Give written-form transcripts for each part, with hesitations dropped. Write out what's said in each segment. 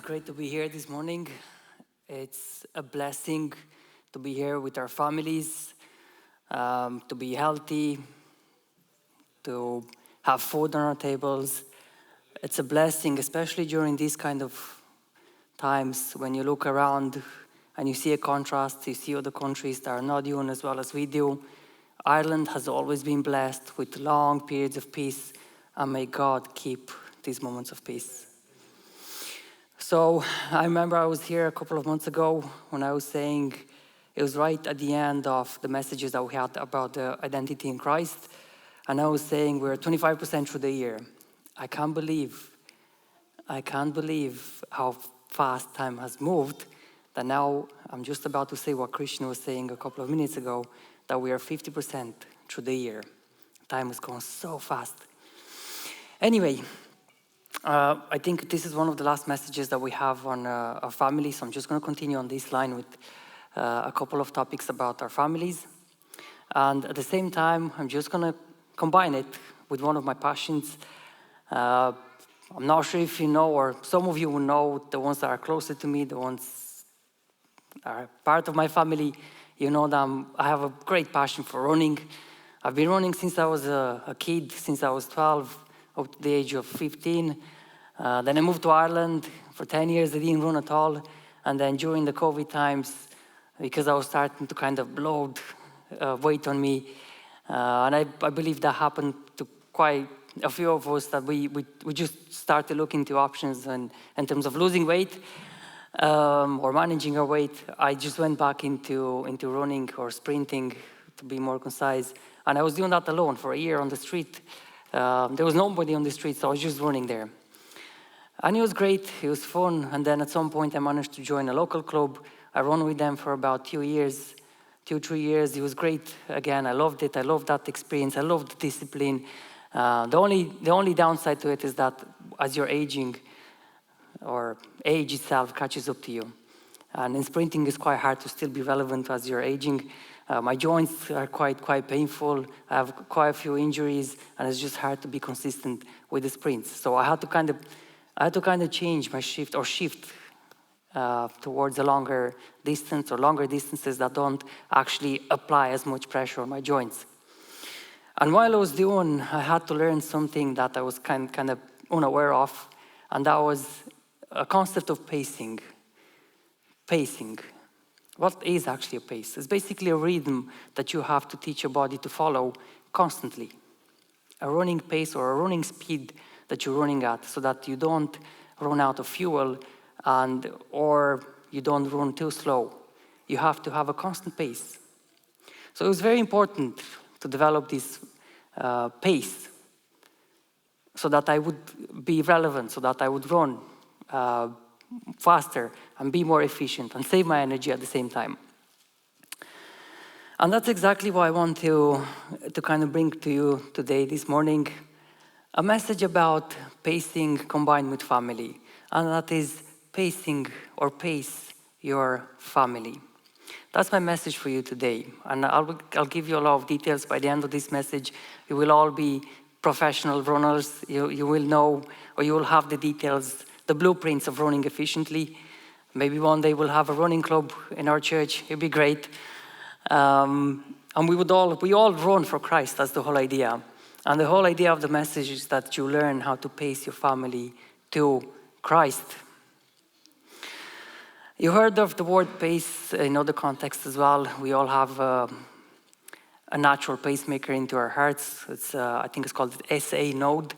great to be here this morning. It's a blessing to be here with our families, to be healthy, to have food on our tables. It's a blessing, especially during these kind of times when you look around and you see a contrast, you see other countries that are not doing as well as we do. Ireland has always been blessed with long periods of peace, and may God keep these moments of peace. So I remember I was here a couple of months ago when I was saying it was right at the end of the messages that we had about the identity in Christ. And I was saying we're 25% through the year. I can't believe how fast time has moved, that now I'm just about to say what Christian was saying a couple of minutes ago, that we are 50% through the year. Time has gone so fast. Anyway, I think this is one of the last messages that we have on our family, so I'm just going to continue on this line with a couple of topics about our families. And at the same time, I'm just going to combine it with one of my passions. I'm not sure if you know, or some of you will know, the ones that are closer to me, the ones that are part of my family, you know that I have a great passion for running. I've been running since I was a kid, since I was 12, up to the age of 15. Then I moved to Ireland. For 10 years, I didn't run at all. And then during the COVID times, because I was starting to kind of load weight on me, and I believe that happened to quite a few of us, that we just started looking into options, and in terms of losing weight or managing our weight, I just went back into running or sprinting, to be more concise. And I was doing that alone for a year on the street. There was nobody on the street, so I was just running there. And it was great, it was fun. And then at some point I managed to join a local club. I ran with them for about 3 years. It was great. Again, I loved it. I loved that experience. I loved the discipline. The only downside to it is that as you're aging, or age itself catches up to you. And in sprinting, it's quite hard to still be relevant as you're aging. My joints are quite painful. I have quite a few injuries, and it's just hard to be consistent with the sprints. So I had to kind of change my shift towards a longer distance, or longer distances that don't actually apply as much pressure on my joints. And while I was doing, I had to learn something that I was kind of unaware of, and that was a concept of pacing. Pacing. What is actually a pace? It's basically a rhythm that you have to teach your body to follow constantly. A running pace or a running speed that you're running at, so that you don't run out of fuel or you don't run too slow. You have to have a constant pace. So it was very important to develop this pace, so that I would be relevant, so that I would run faster and be more efficient and save my energy at the same time. And that's exactly what I want to kind of bring to you today, this morning. A message about pacing combined with family. And that is pacing or pace your family. That's my message for you today. And I'll give you a lot of details by the end of this message. You will all be professional runners. You will know, or you will have the details, the blueprints of running efficiently. Maybe one day we'll have a running club in our church. It'd be great. And we all run for Christ. That's the whole idea. And the whole idea of the message is that you learn how to pace your family to Christ. You heard of the word pace in other contexts as well. We all have a natural pacemaker into our hearts. I think it's called the SA node.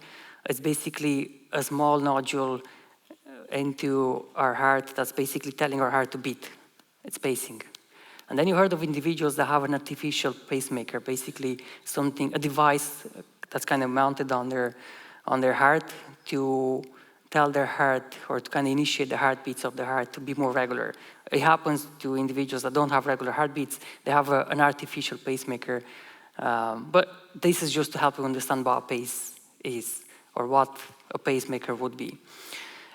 It's basically a small nodule into our heart that's basically telling our heart to beat. It's pacing. And then you heard of individuals that have an artificial pacemaker, basically a device that's kind of mounted on their heart to tell their heart, or to kind of initiate the heartbeats of the heart to be more regular. It happens to individuals that don't have regular heartbeats. They have an artificial pacemaker. But this is just to help you understand what a pace is, or what a pacemaker would be.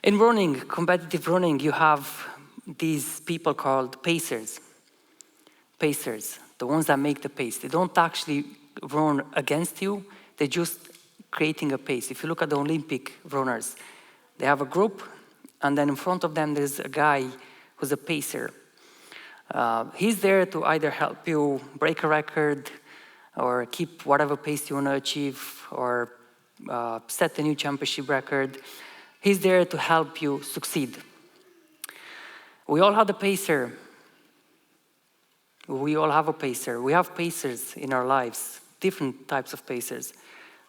In running, competitive running, you have these people called pacers. Pacers, the ones that make the pace. They don't actually run against you. They're just creating a pace. If you look at the Olympic runners, they have a group And then in front of them, there's a guy who's a pacer. He's there to either help you break a record or keep whatever pace you want to achieve or set a new championship record. He's there to help you succeed. We all have a pacer. We all have a pacer. We have pacers in our lives, different types of pacers.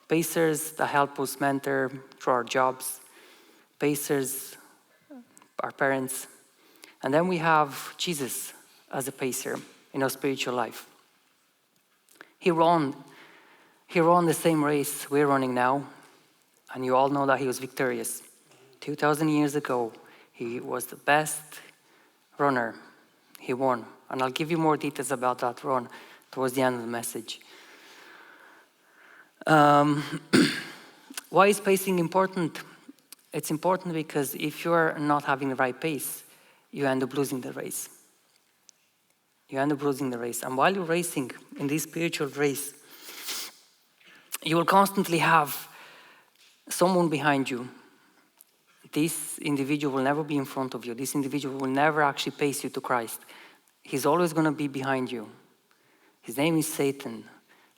Pacers that help us mentor through our jobs. Pacers, our parents. And then we have Jesus as a pacer in our spiritual life. He ran the same race we're running now, and you all know that he was victorious. 2,000 years ago, he was the best runner. He won. And I'll give you more details about that run towards the end of the message. Why is pacing important? It's important because if you're not having the right pace, you end up losing the race. You end up losing the race. And while you're racing in this spiritual race, you will constantly have someone behind you. This individual will never be in front of you. This individual will never actually pace you to Christ. He's always going to be behind you. His name is Satan.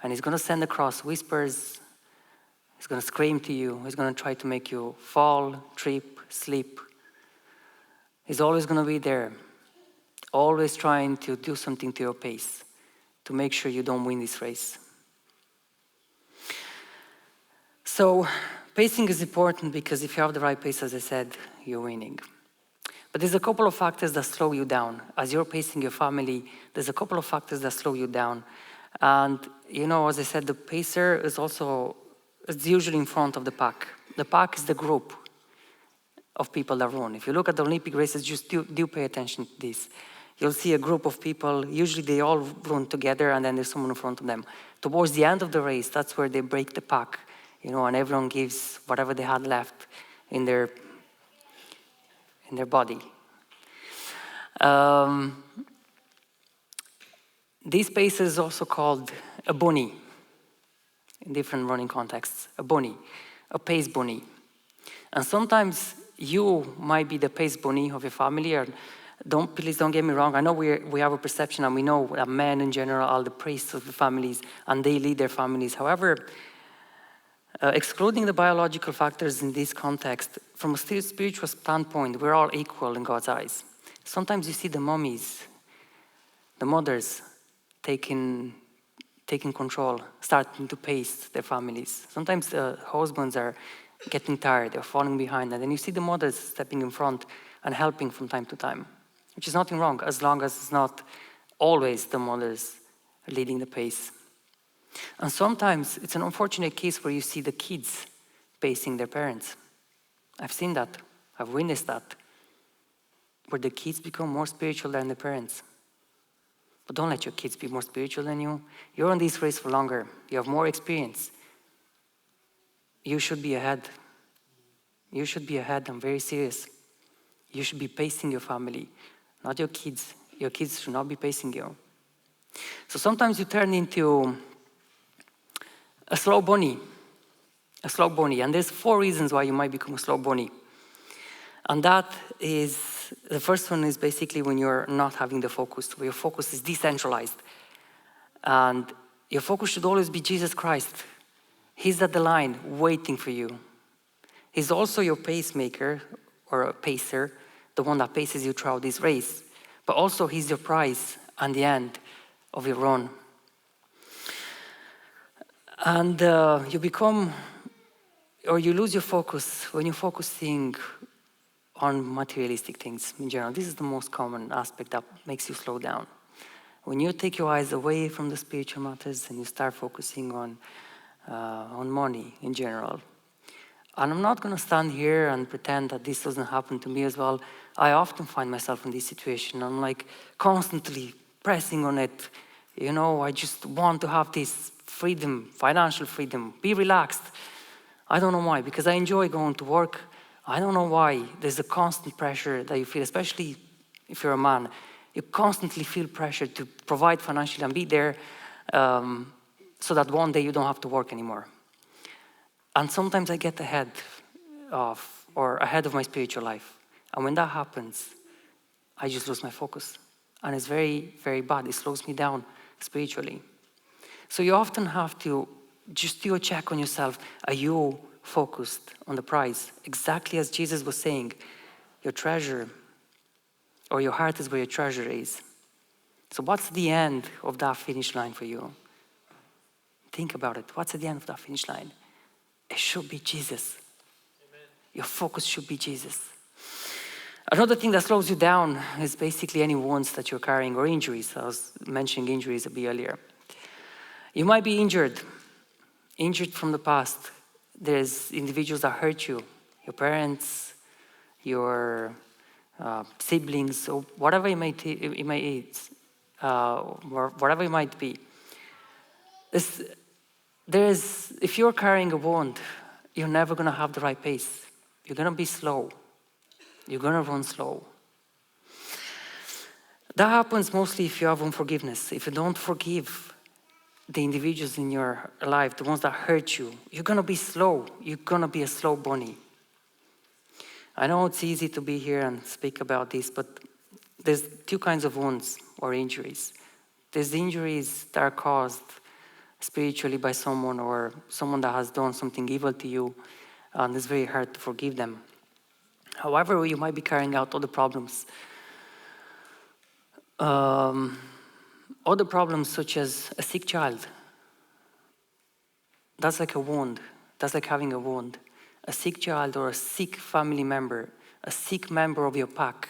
And he's going to send across whispers. He's going to scream to you. He's going to try to make you fall, trip, sleep. He's always going to be there. Always trying to do something to your pace to make sure you don't win this race. So pacing is important because if you have the right pace, as I said, you're winning. But there's a couple of factors that slow you down. As you're pacing your family, there's a couple of factors that slow you down. And, as I said, the pacer is usually in front of the pack. The pack is the group of people that run. If you look at the Olympic races, just do pay attention to this. You'll see a group of people, usually they all run together and then there's someone in front of them. Towards the end of the race, that's where they break the pack, and everyone gives whatever they had left in their body. This pacer is also called a bunny in different running contexts. A bunny, a pace bunny. And sometimes you might be the pace bunny of your family. Or please don't get me wrong. I know we have a perception and we know that men in general are the pace of the families and they lead their families. However, excluding the biological factors in this context, from a spiritual standpoint, we're all equal in God's eyes. Sometimes you see the mummies, the mothers, taking control, starting to pace their families. Sometimes the husbands are getting tired, they're falling behind, and then you see the mothers stepping in front and helping from time to time, which is nothing wrong, as long as it's not always the mothers leading the pace. And sometimes it's an unfortunate case where you see the kids pacing their parents. I've seen that, I've witnessed that, where the kids become more spiritual than the parents. But don't let your kids be more spiritual than you. You're on this race for longer. You have more experience. You should be ahead. You should be ahead. I'm very serious. You should be pacing your family, not your kids. Your kids should not be pacing you. So sometimes you turn into a slow bunny. A slow bunny. And there's 4 reasons why you might become a slow bunny. And that is, the first one is basically when you're not having the focus, where your focus is decentralized. And your focus should always be Jesus Christ. He's at the line waiting for you. He's also your pacemaker or a pacer, the one that paces you throughout this race. But also he's your prize at the end of your run. And you lose your focus when you're focusing on materialistic things in general. This is the most common aspect that makes you slow down. When you take your eyes away from the spiritual matters and you start focusing on money in general. And I'm not going to stand here and pretend that this doesn't happen to me as well. I often find myself in this situation. I'm like constantly pressing on it. I just want to have this freedom, financial freedom, be relaxed. I don't know why, because I enjoy going to work. I don't know why. There's a constant pressure that you feel, especially if you're a man. You constantly feel pressure to provide financially and be there so that one day you don't have to work anymore. And sometimes I get ahead of my spiritual life. And when that happens, I just lose my focus. And it's very, very bad. It slows me down spiritually. So you often have to just do a check on yourself. Are you focused on the prize? Exactly as Jesus was saying, your treasure or your heart is where your treasure is. So what's the end of that finish line for you? Think about it. What's at the end of that finish line? It should be Jesus. Amen. Your focus should be Jesus. Another thing that slows you down is basically any wounds that you're carrying or injuries. I was mentioning injuries a bit earlier. You might be injured from the past. There's individuals that hurt you, your parents, your siblings, or whatever it might whatever it might be. If you're carrying a wound, you're never going to have the right pace. You're going to be slow. You're going to run slow. That happens mostly if you have unforgiveness. If you don't forgive the individuals in your life, the ones that hurt you, you're going to be slow. You're going to be a slow bunny. I know it's easy to be here and speak about this, but there's two kinds of wounds or injuries. There's injuries that are caused spiritually by someone or someone that has done something evil to you, and it's very hard to forgive them. However, you might be carrying out other problems. Other problems such as a sick child. That's like a wound. That's like having a wound. A sick child or a sick family member, a sick member of your pack.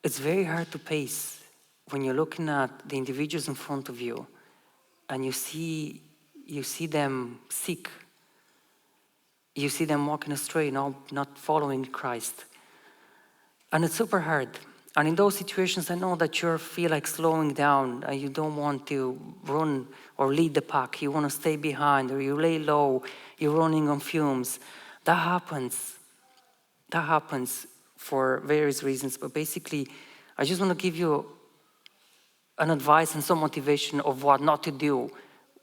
It's very hard to pace when you're looking at the individuals in front of you and you see them sick. You see them walking astray, not following Christ. And it's super hard. And in those situations, I know that you feel like slowing down and you don't want to run or lead the pack. You want to stay behind or you lay low, you're running on fumes. That happens. That happens for various reasons. But basically, I just want to give you an advice and some motivation of what not to do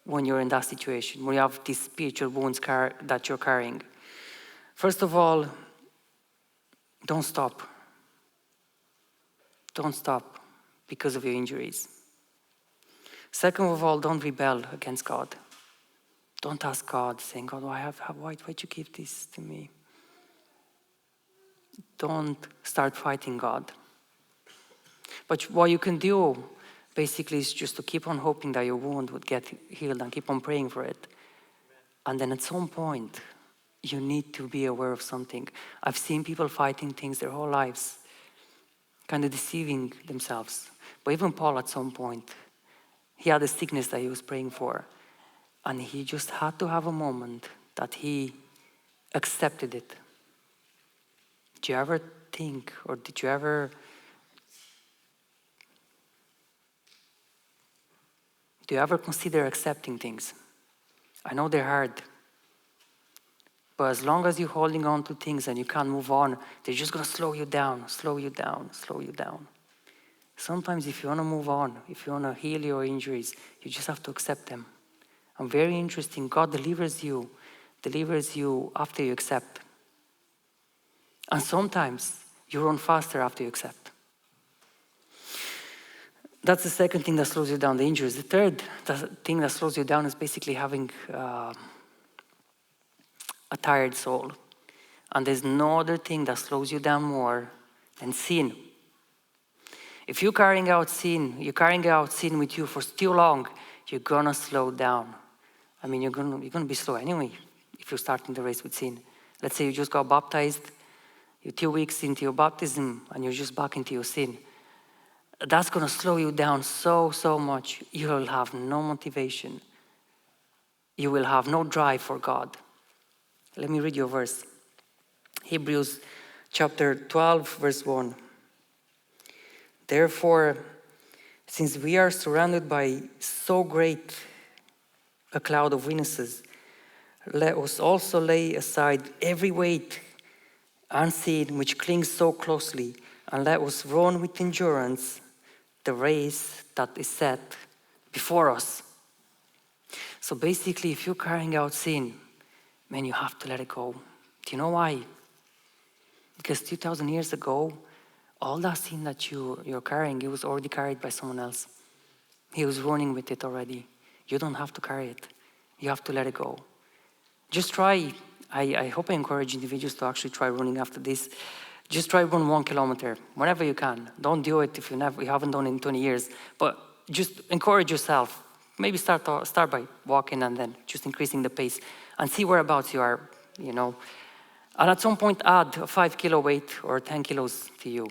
when you're in that situation, when you have these spiritual wounds that you're carrying. First of all, don't stop. Don't stop because of your injuries. Second of all, don't rebel against God. Don't ask God, saying, God, why'd you give this to me? Don't start fighting God. But what you can do, basically, is just to keep on hoping that your wound would get healed and keep on praying for it. And then at some point, you need to be aware of something. I've seen people fighting things their whole lives, kind of deceiving themselves. But even Paul, at some point, he had a sickness that he was praying for. And he just had to have a moment that he accepted it. Did you ever think, or did you ever do you ever consider accepting things? I know they're hard. But as long as you're holding on to things and you can't move on, they're just going to slow you down, slow you down, slow you down. Sometimes if you want to move on, if you want to heal your injuries, you just have to accept them. And very interesting, God delivers you after you accept. And sometimes you run faster after you accept. That's the second thing that slows you down, the injuries. The third thing that slows you down is basically having a tired soul. And there's no other thing that slows you down more than sin. If you're carrying out sin with you for too long, you're gonna slow down. I mean, you're gonna be slow anyway if you're starting the race with sin. Let's say you just got baptized, you're 2 weeks into your baptism, and you're just back into your sin. That's gonna slow you down so much. You will have no motivation. You will have no drive for God. Let me read you a verse. Hebrews chapter 12, verse 1. Therefore, since we are surrounded by so great a cloud of witnesses, let us also lay aside every weight and sin which clings so closely, and let us run with endurance the race that is set before us. So basically, if you're carrying out sin, man, you have to let it go. Do you know why? Because 2,000 years ago, all that sin that you're carrying, it was already carried by someone else. He was running with it already. You don't have to carry it. You have to let it go. Just try. I hope I encourage individuals to actually try running after this. Just try run 1 kilometer, whenever you can. Don't do it if you haven't done it in 20 years. But just encourage yourself. Maybe start by walking and then just increasing the pace and see whereabouts you are, you know. And at some point add a 5 kilo weight or 10 kilos to you.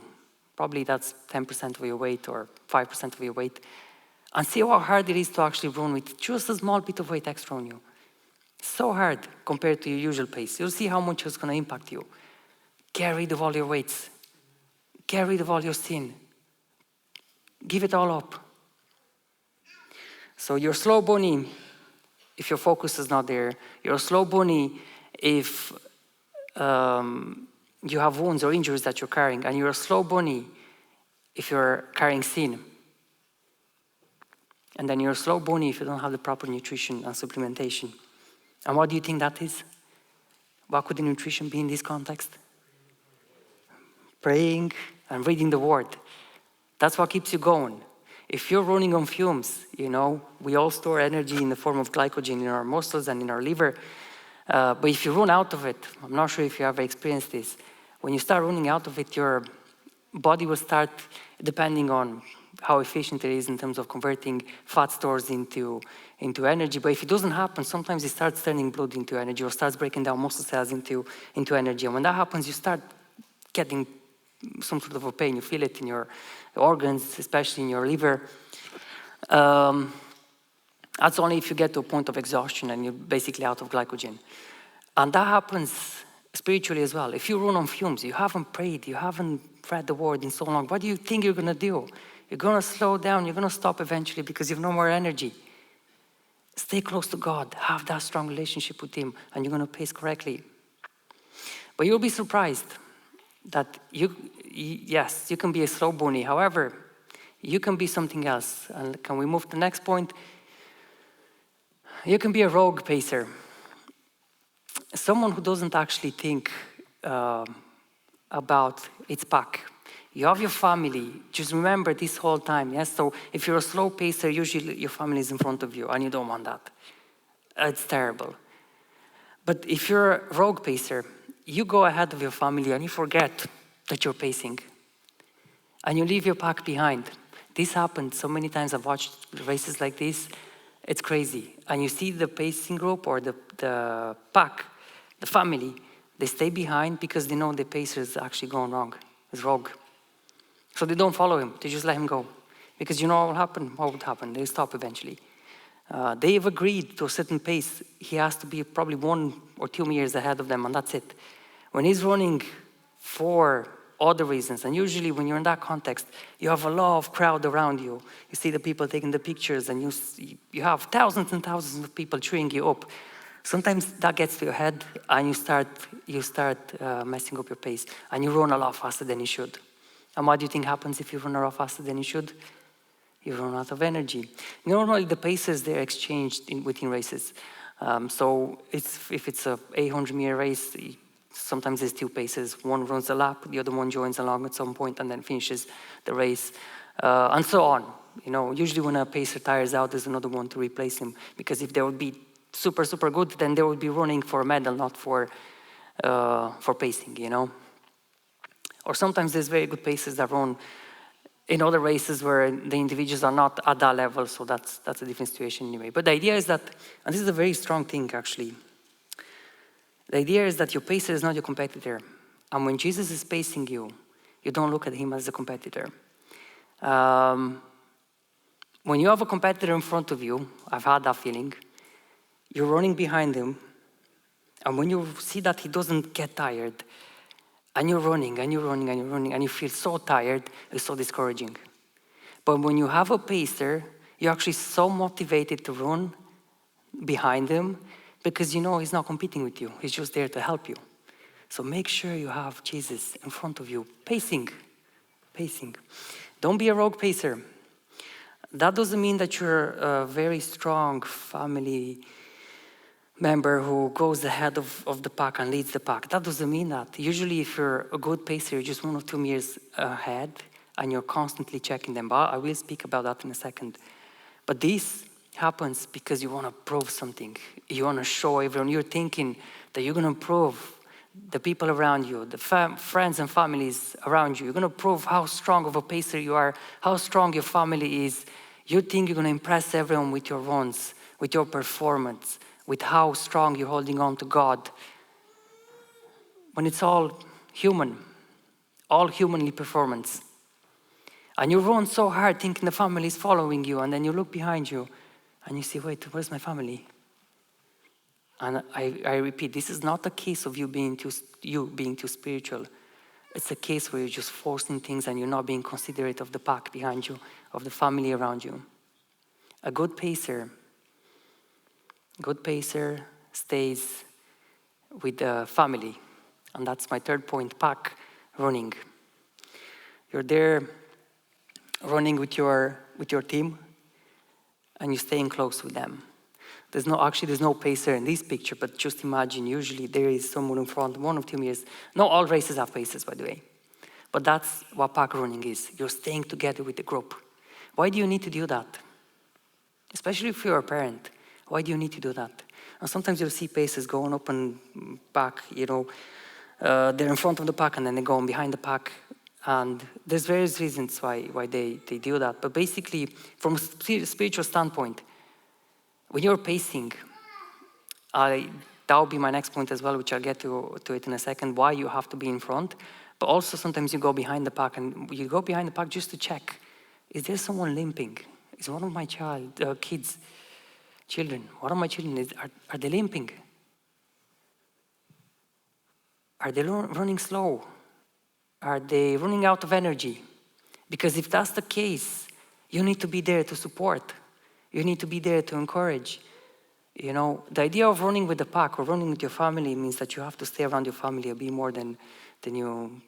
Probably that's 10% of your weight or 5% of your weight. And see how hard it is to actually run with just a small bit of weight extra on you. So hard compared to your usual pace. You'll see how much it's going to impact you. Get rid of all your weights. Get rid of all your sin. Give it all up. So you're slow bunny if your focus is not there. You're a slow bunny if you have wounds or injuries that you're carrying. And you're a slow bunny if you're carrying sin. And then you're a slow bunny if you don't have the proper nutrition and supplementation. And what do you think that is? What could the nutrition be in this context? Praying and reading the word. That's what keeps you going. If you're running on fumes, you know, we all store energy in the form of glycogen in our muscles and in our liver. But if you run out of it, I'm not sure if you ever experienced this, when you start running out of it, your body will start, depending on how efficient it is in terms of converting fat stores into energy. But if it doesn't happen, sometimes it starts turning blood into energy or starts breaking down muscle cells into energy. And when that happens, you start getting some sort of a pain. You feel it in your organs, especially in your liver. That's only if you get to a point of exhaustion and you're basically out of glycogen. And that happens spiritually as well. If you run on fumes, you haven't prayed, you haven't read the word in so long, what do you think you're going to do? You're going to slow down, you're going to stop eventually because you have no more energy. Stay close to God, have that strong relationship with Him, and you're going to pace correctly. But you'll be surprised that yes, you can be a slow bunny. However, you can be something else. And can we move to the next point? You can be a rogue pacer. Someone who doesn't actually think about its pack. You have your family. Just remember this whole time, yes? So if you're a slow pacer, usually your family is in front of you, and you don't want that. It's terrible. But if you're a rogue pacer, you go ahead of your family and you forget that you're pacing. And you leave your pack behind. This happened so many times. I've watched races like this. It's crazy. And you see the pacing group or the pack, the family, they stay behind because they know the pacer is actually going wrong. It's rogue. So they don't follow him. They just let him go. Because you know what will happen? What would happen? They'll stop eventually. They've agreed to a certain pace. He has to be probably 1 or 2 meters ahead of them, and that's it. When he's running for other reasons, and usually when you're in that context, you have a lot of crowd around you. You see the people taking the pictures, and you have thousands and thousands of people cheering you up. Sometimes that gets to your head, and you start messing up your pace, and you run a lot faster than you should. And what do you think happens if you run a lot faster than you should? You run out of energy. Normally, the paces, they're exchanged within races. So if it's a 800-meter race, sometimes there's 2 paces. One runs a lap, the other one joins along at some point and then finishes the race, and so on. You know, usually when a pacer tires out, there's another one to replace him. Because if they would be super, super good, then they would be running for a medal, not for pacing, you know. Or sometimes there's very good pacers that run in other races where the individuals are not at that level, so that's a different situation anyway. But the idea is that, and this is a very strong thing actually, the idea is that your pacer is not your competitor. And when Jesus is pacing you, you don't look at him as a competitor. When you have a competitor in front of you, I've had that feeling, you're running behind him, and when you see that he doesn't get tired, and you're running, and you're running, and you're running, and you feel so tired, it's so discouraging. But when you have a pacer, you're actually so motivated to run behind him because you know he's not competing with you. He's just there to help you. So make sure you have Jesus in front of you, pacing. Don't be a rogue pacer. That doesn't mean that you're a very strong family member who goes ahead of the pack and leads the pack. That doesn't mean that. Usually if you're a good pacer, you're just 1 or 2 meters ahead and you're constantly checking them. But I will speak about that in a second. But this happens because you want to prove something. You want to show everyone. You're thinking that you're going to prove the people around you, the friends and families around you. You're going to prove how strong of a pacer you are, how strong your family is. You think you're going to impress everyone with your runs, with your performance, with how strong you're holding on to God. When it's all human, all humanly performance. And you run so hard thinking the family is following you, and then you look behind you and you say, wait, where's my family? And I repeat, this is not a case of you being too spiritual. It's a case where you're just forcing things and you're not being considerate of the pack behind you, of the family around you. A good pacer stays with the family. And that's my third point, pack running. You're there running with your team and you're staying close with them. There's no pacer in this picture, but just imagine, usually there is someone in front, 1 or 2 meters. Not all races have pacers, by the way. But that's what pack running is. You're staying together with the group. Why do you need to do that? Especially if you're a parent. Why do you need to do that? And sometimes you'll see pacers going up and back, they're in front of the pack and then they go on behind the pack. And there's various reasons why they do that. But basically, from a spiritual standpoint, when you're pacing, that will be my next point as well, which I'll get to it in a second, why you have to be in front. But also sometimes you go behind the pack, and you go behind the pack just to check, is there someone limping? Is one of my children, one of my children, are they limping? Are they running slow? Are they running out of energy? Because if that's the case, you need to be there to support. You need to be there to encourage. The idea of running with the pack or running with your family means that you have to stay around your family a bit more than you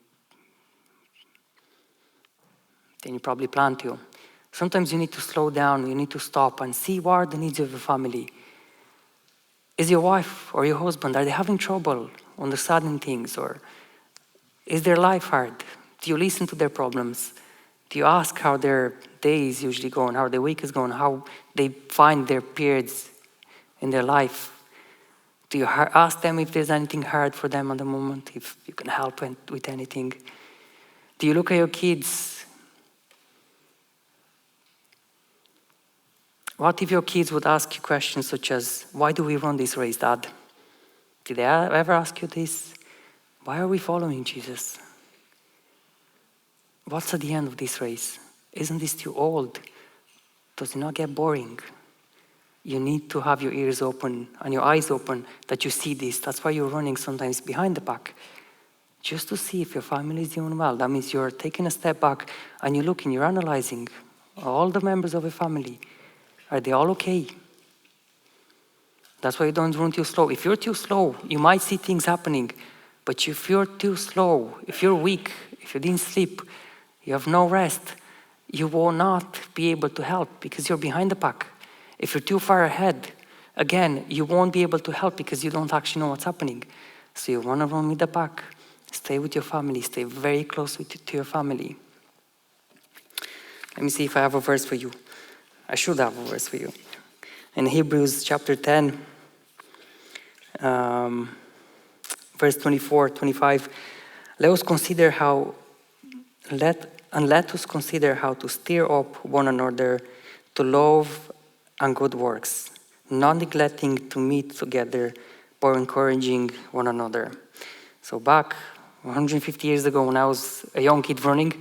probably plan to. Sometimes you need to slow down, you need to stop and see what are the needs of your family. Is your wife or your husband, are they having trouble understanding things, or is their life hard? Do you listen to their problems? Do you ask how their day is usually going, how their week is going, how they find their periods in their life? Do you ask them if there's anything hard for them at the moment, if you can help with anything? Do you look at your kids? What if your kids would ask you questions such as, why do we run this race, Dad? Did they ever ask you this? Why are we following Jesus? What's at the end of this race? Isn't this too old? Does it not get boring? You need to have your ears open and your eyes open that you see this. That's why you're running sometimes behind the pack, just to see if your family is doing well. That means you're taking a step back and you're looking, you're analyzing all the members of your family. Are they all okay? That's why you don't run too slow. If you're too slow, you might see things happening. But if you're too slow, if you're weak, if you didn't sleep, you have no rest, you will not be able to help because you're behind the pack. If you're too far ahead, again, you won't be able to help because you don't actually know what's happening. So you want to run with the pack, stay with your family, stay very close to your family. Let me see if I have a verse for you. I should have a verse for you. In Hebrews chapter 10, verse 24, 25, let us consider how to stir up one another to love and good works, not neglecting to meet together, but encouraging one another. So back 150 years ago, when I was a young kid running,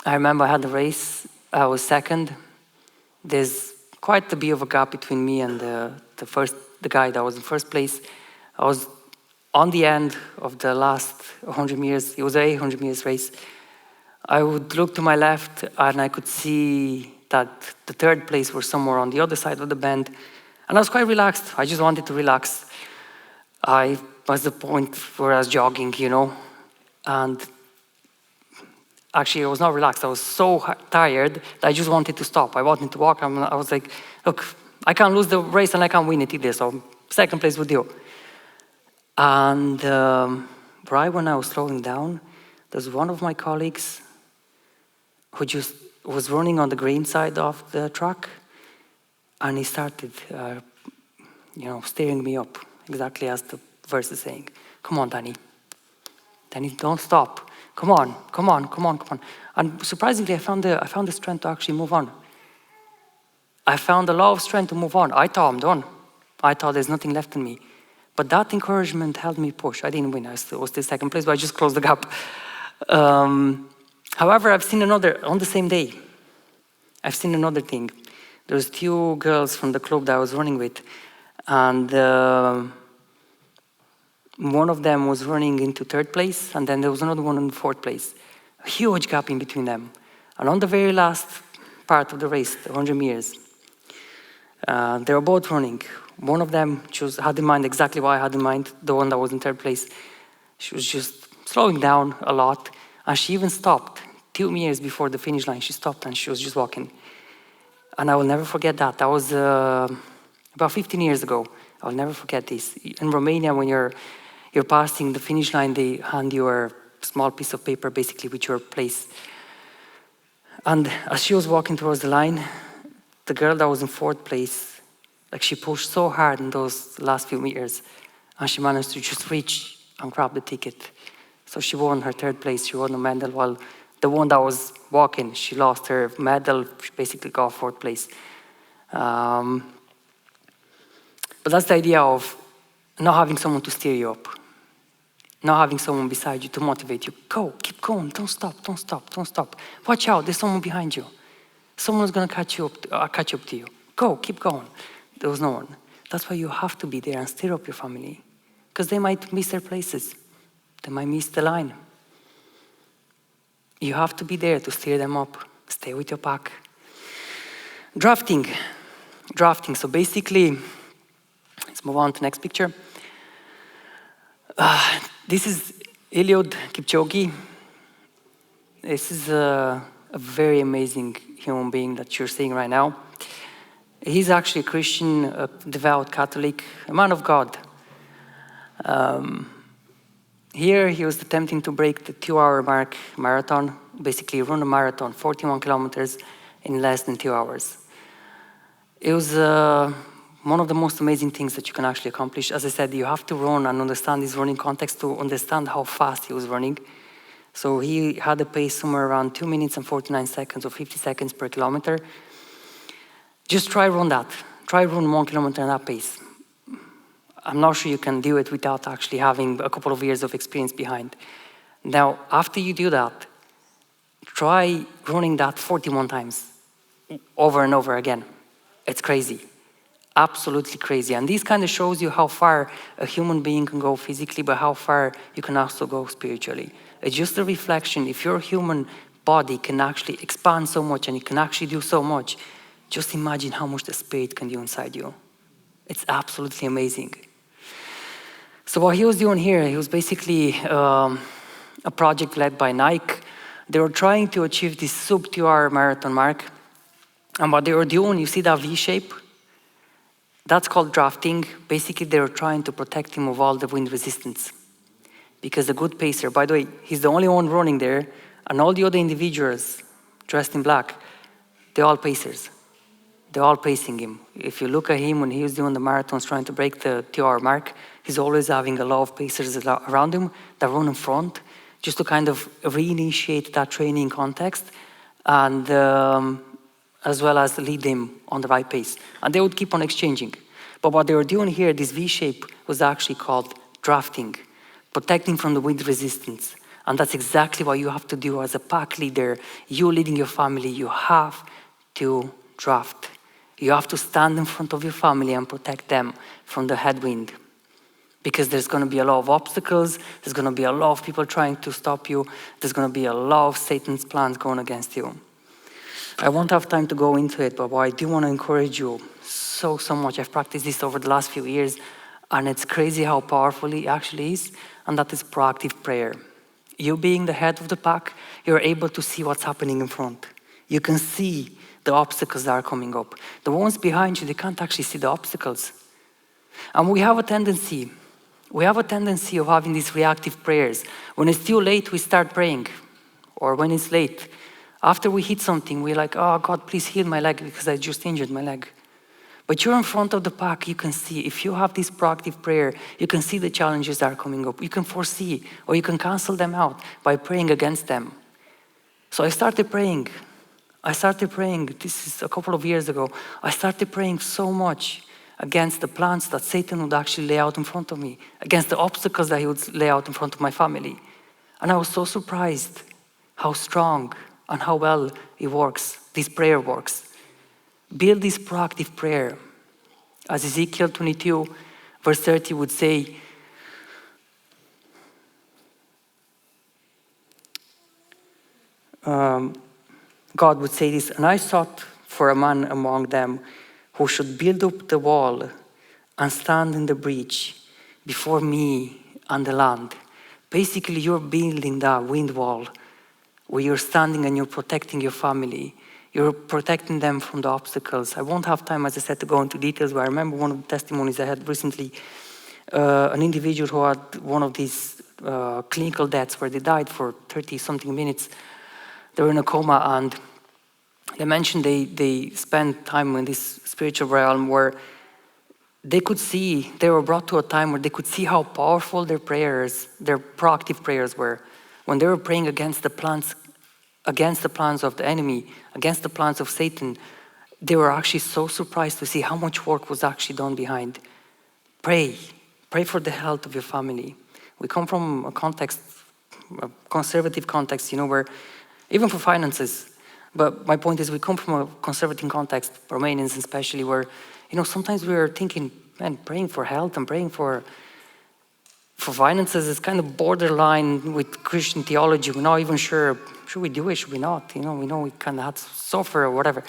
I remember I had a race. I was second. There's quite a bit of a gap between me and the guy that was in first place. I was on the end of the last 100 meters. It was an 800 meters race. I would look to my left and I could see that the third place was somewhere on the other side of the bend. And I was quite relaxed. I just wanted to relax. I was the point where I was jogging, and actually I was not relaxed. I was so tired that I just wanted to stop. I wanted to walk. I was like, look, I can't lose the race and I can't win it either, so second place with you. And right when I was slowing down, there's one of my colleagues who just was running on the green side of the track, and he started, steering me up, exactly as the verse is saying. Come on, Danny. Danny, don't stop. Come on, come on, come on, come on. And surprisingly, I found the strength to actually move on. I found a lot of strength to move on. I thought I'm done. I thought there's nothing left in me. But that encouragement helped me push. I didn't win. I was still second place, but I just closed the gap. However, I've seen another, on the same day, I've seen another thing. There's two girls from the club that I was running with, and one of them was running into third place, and then there was another one in fourth place. A huge gap in between them. And on the very last part of the race, the 100 meters, they were both running. One of them had in mind exactly what I had in mind, the one that was in third place. She was just slowing down a lot, and she even stopped 2 meters before the finish line. She stopped and she was just walking. And I will never forget that. That was about 15 years ago. I will never forget this. In Romania, when you're passing the finish line, they hand you a small piece of paper, basically, with your place. And as she was walking towards the line, the girl that was in fourth place, like, she pushed so hard in those last few meters, and she managed to just reach and grab the ticket. So she won her third place, she won a medal, while the one that was walking, she lost her medal, she basically got fourth place. But that's the idea of not having someone to steer you up, not having someone beside you to motivate you. Go, keep going, don't stop, don't stop, don't stop. Watch out, there's someone behind you. Someone's gonna catch up to you. Go, keep going. There was no one. That's why you have to be there and steer up your family, because they might miss their places. They might miss the line. You have to be there to steer them up. Stay with your pack. Drafting. So basically, let's move on to the next picture. This is Eliud Kipchoge. This is a very amazing human being that you're seeing right now. He's actually a Christian, a devout Catholic, a man of God. Here he was attempting to break the 2-hour mark marathon, basically run a marathon, 41 kilometers in less than 2 hours. It was one of the most amazing things that you can actually accomplish. As I said, you have to run and understand his running context to understand how fast he was running. So he had a pace somewhere around 2 minutes and 49 seconds or 50 seconds per kilometer. Just try run that. Try run 1 kilometer at that pace. I'm not sure you can do it without actually having a couple of years of experience behind. Now, after you do that, try running that 41 times, over and over again. It's crazy, absolutely crazy. And this kind of shows you how far a human being can go physically, but how far you can also go spiritually. It's just a reflection. If your human body can actually expand so much and it can actually do so much, just imagine how much the Spirit can do inside you. It's absolutely amazing. So what he was doing here, he was basically a project led by Nike. They were trying to achieve this sub-2-hour marathon mark. And what they were doing, you see that V shape? That's called drafting. Basically, they were trying to protect him of all the wind resistance. Because a good pacer, by the way, he's the only one running there, and all the other individuals dressed in black, they're all pacers. They're all pacing him. If you look at him when he was doing the marathons trying to break the 2-hour mark, he's always having a lot of pacers around him that run in front, just to kind of reinitiate that training context, and as well as lead him on the right pace. And they would keep on exchanging. But what they were doing here, this V shape, was actually called drafting, protecting from the wind resistance. And that's exactly what you have to do as a pack leader. You leading your family, you have to draft. You have to stand in front of your family and protect them from the headwind. Because there's going to be a lot of obstacles, there's going to be a lot of people trying to stop you, there's going to be a lot of Satan's plans going against you. I won't have time to go into it, but I do want to encourage you so much. I've practiced this over the last few years, and it's crazy how powerful it actually is, and that is proactive prayer. You being the head of the pack, you're able to see what's happening in front. You can see the obstacles that are coming up. The ones behind you, they can't actually see the obstacles. And we have a tendency of having these reactive prayers. When it's too late, we start praying. Or when it's late, after we hit something, we're like, oh God, please heal my leg because I just injured my leg. But you're in front of the pack, you can see. If you have this proactive prayer, you can see the challenges that are coming up. You can foresee, or you can cancel them out by praying against them. So I started praying. This is a couple of years ago. I started praying so much against the plans that Satan would actually lay out in front of me, against the obstacles that he would lay out in front of my family. And I was so surprised how strong and how well it works, this prayer works. Build this proactive prayer. As Ezekiel 22, verse 30 would say, God would say this, and I sought for a man among them who should build up the wall and stand in the breach before me and the land. Basically, you're building that wind wall where you're standing and you're protecting your family. You're protecting them from the obstacles. I won't have time, as I said, to go into details, but I remember one of the testimonies I had recently, an individual who had one of these clinical deaths where they died for 30-something minutes. They were in a coma, and they mentioned they spent time in this spiritual realm where they could see, they were brought to a time where they could see how powerful their prayers, their proactive prayers were. When they were praying against the plans of the enemy, against the plans of Satan, they were actually so surprised to see how much work was actually done behind. Pray for the health of your family. We come from a conservative context, where, even for finances, but my point is we come from a conservative context, Romanians especially, where, sometimes we're thinking, man, praying for health and praying for finances is kind of borderline with Christian theology. We're not even sure, should we do it, should we not? We know we kind of have to suffer or whatever.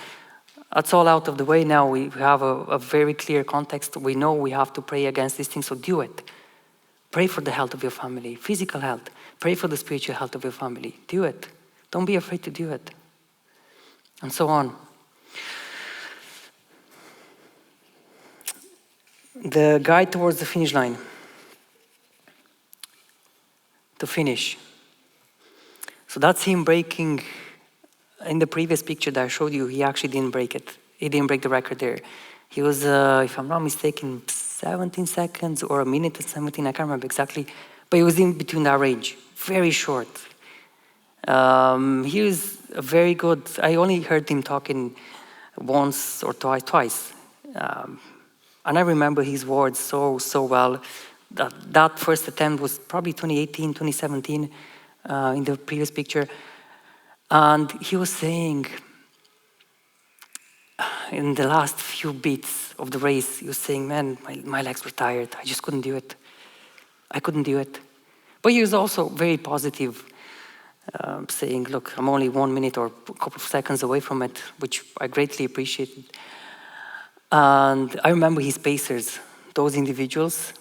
That's all out of the way now. We have a very clear context. We know we have to pray against these things, so do it. Pray for the health of your family, physical health. Pray for the spiritual health of your family. Do it. Don't be afraid to do it. And so on. The guide towards the finish line. To finish. So that's him breaking. In the previous picture that I showed you, he actually didn't break it. He didn't break the record there. He was, if I'm not mistaken, 17 seconds or a minute and 17, I can't remember exactly. But he was in between that range. Very short. He was very good. I only heard him talking once or twice. And I remember his words so well. That first attempt was probably 2018, 2017, in the previous picture. And he was saying, in the last few beats of the race, he was saying, man, my legs were tired. I just couldn't do it. I couldn't do it. But he was also very positive, saying, look, I'm only 1 minute or a couple of seconds away from it, which I greatly appreciated. And I remember his pacers, those individuals,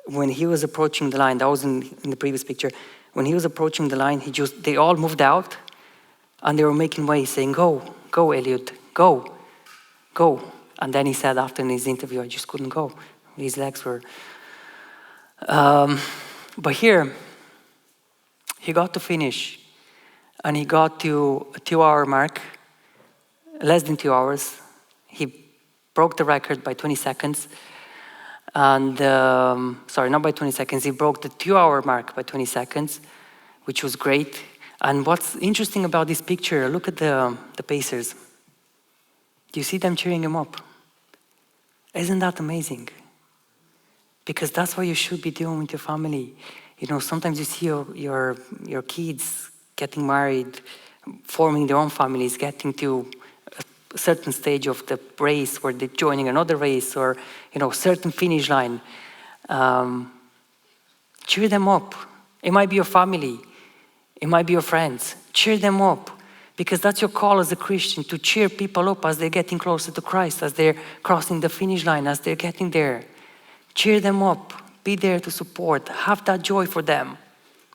when he was approaching the line, that was in the previous picture, when he was approaching the line, they all moved out and they were making way, saying, go, Elliot, go. And then he said after in his interview, I just couldn't go. His legs were... but here, he got to finish and he got to a 2-hour mark, less than 2 hours. He broke the record by 20 seconds. And, sorry, not by 20 seconds, he broke the 2-hour mark by 20 seconds, which was great. And what's interesting about this picture, look at the pacers. Do you see them cheering him up? Isn't that amazing? Because that's what you should be doing with your family. Sometimes you see your kids getting married, forming their own families, getting to a certain stage of the race where they're joining another race or, certain finish line. Cheer them up. It might be your family. It might be your friends. Cheer them up. Because that's your call as a Christian, to cheer people up as they're getting closer to Christ, as they're crossing the finish line, as they're getting there. Cheer them up. Be there to support. Have that joy for them.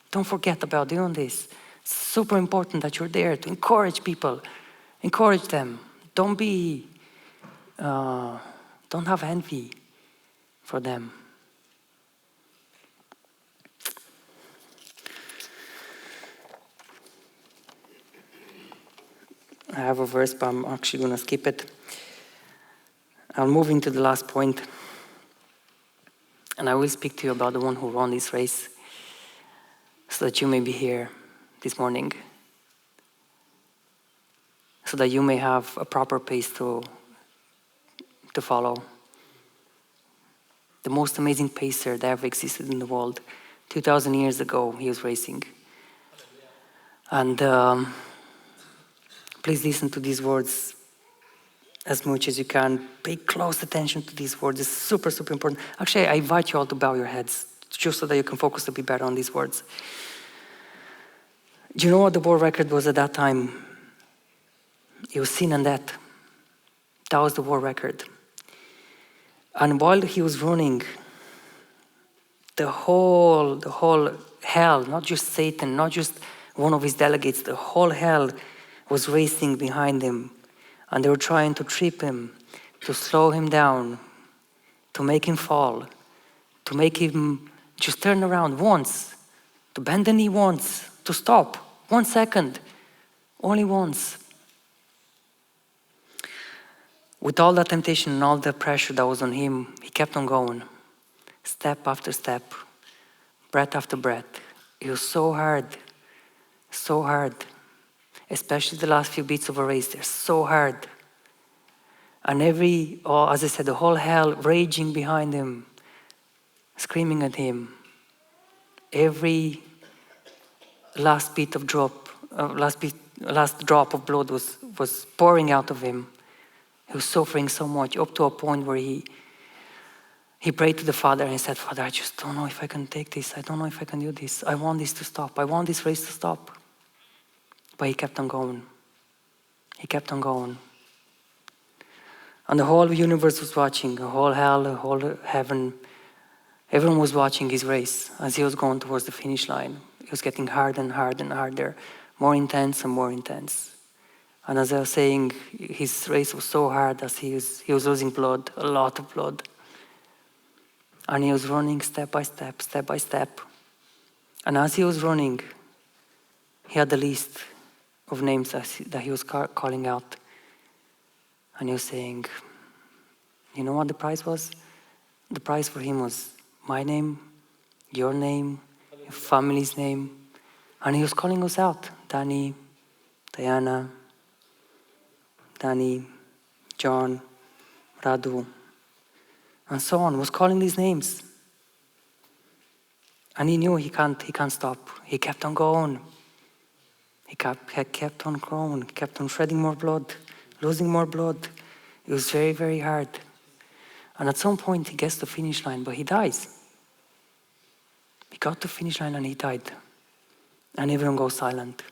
Don't forget about doing this. It's super important that you're there to encourage people. Encourage them. Don't have envy for them. I have a verse, but I'm actually going to skip it. I'll move into the last point. And I will speak to you about the one who won this race, so that you may be here this morning, so that you may have a proper pace to follow. The most amazing pacer that ever existed in the world. 2,000 years ago, he was racing. And please listen to these words as much as you can. Pay close attention to these words. It's super, super important. Actually, I invite you all to bow your heads, just so that you can focus a bit better on these words. Do you know what the world record was at that time? It was sin and death. That was the world record. And while he was running, the whole hell, not just Satan, not just one of his delegates, the whole hell was racing behind him. And they were trying to trip him, to slow him down, to make him fall, to make him just turn around once, to bend the knee once, to stop, 1 second, only once. With all that temptation and all the pressure that was on him, he kept on going, step after step, breath after breath. It was so hard, especially the last few beats of a race. They're so hard. And as I said, the whole hell raging behind him, screaming at him. Every last drop of blood was pouring out of him. He was suffering so much, up to a point where he prayed to the Father and he said, Father, I just don't know if I can take this. I don't know if I can do this. I want this to stop. I want this race to stop. But he kept on going. He kept on going. And the whole universe was watching, the whole hell, the whole heaven. Everyone was watching his race as he was going towards the finish line. It was getting harder and harder and harder, more intense and more intense. And as I was saying, his race was so hard as he was losing blood, a lot of blood. And he was running step by step, step by step. And as he was running, he had the list of names that he was calling out. And he was saying, you know what the prize was? The prize for him was my name, your name, your family's name. And he was calling us out. Danny, Diana, Danny, John, Radu, and so on. Was calling these names. And he knew he can't stop. He kept on going. He kept on growing, kept on shedding more blood, losing more blood. It was very, very hard. And at some point he gets to the finish line, but he dies. He got to the finish line and he died. And everyone goes silent.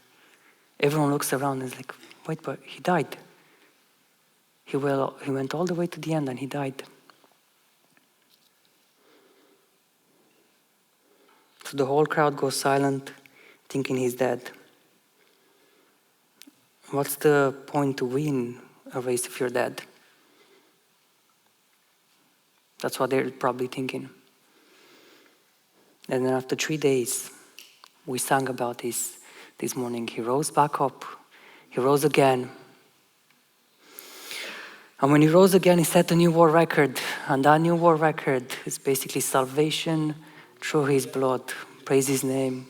Everyone looks around and is like, wait, but he died. He went all the way to the end and he died. So the whole crowd goes silent, thinking he's dead. What's the point to win a race if you're dead? That's what they're probably thinking. And then after 3 days, we sang about this morning. He rose back up. He rose again. And when he rose again, he set a new world record. And that new world record is basically salvation through his blood. Praise his name.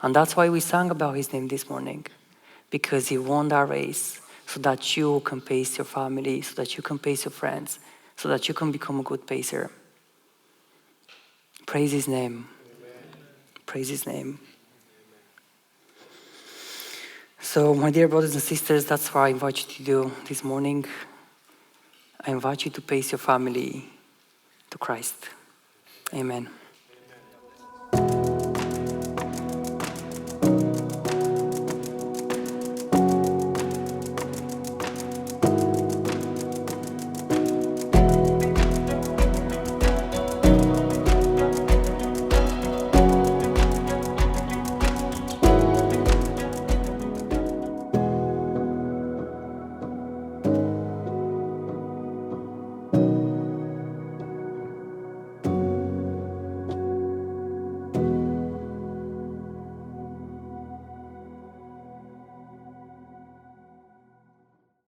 And that's why we sang about his name this morning. Because he won that race so that you can pace your family, so that you can pace your friends, so that you can become a good pacer. Praise his name. Amen. Praise his name. So, my dear brothers and sisters, that's what I invite you to do this morning. I invite you to pace your family to Christ. Amen.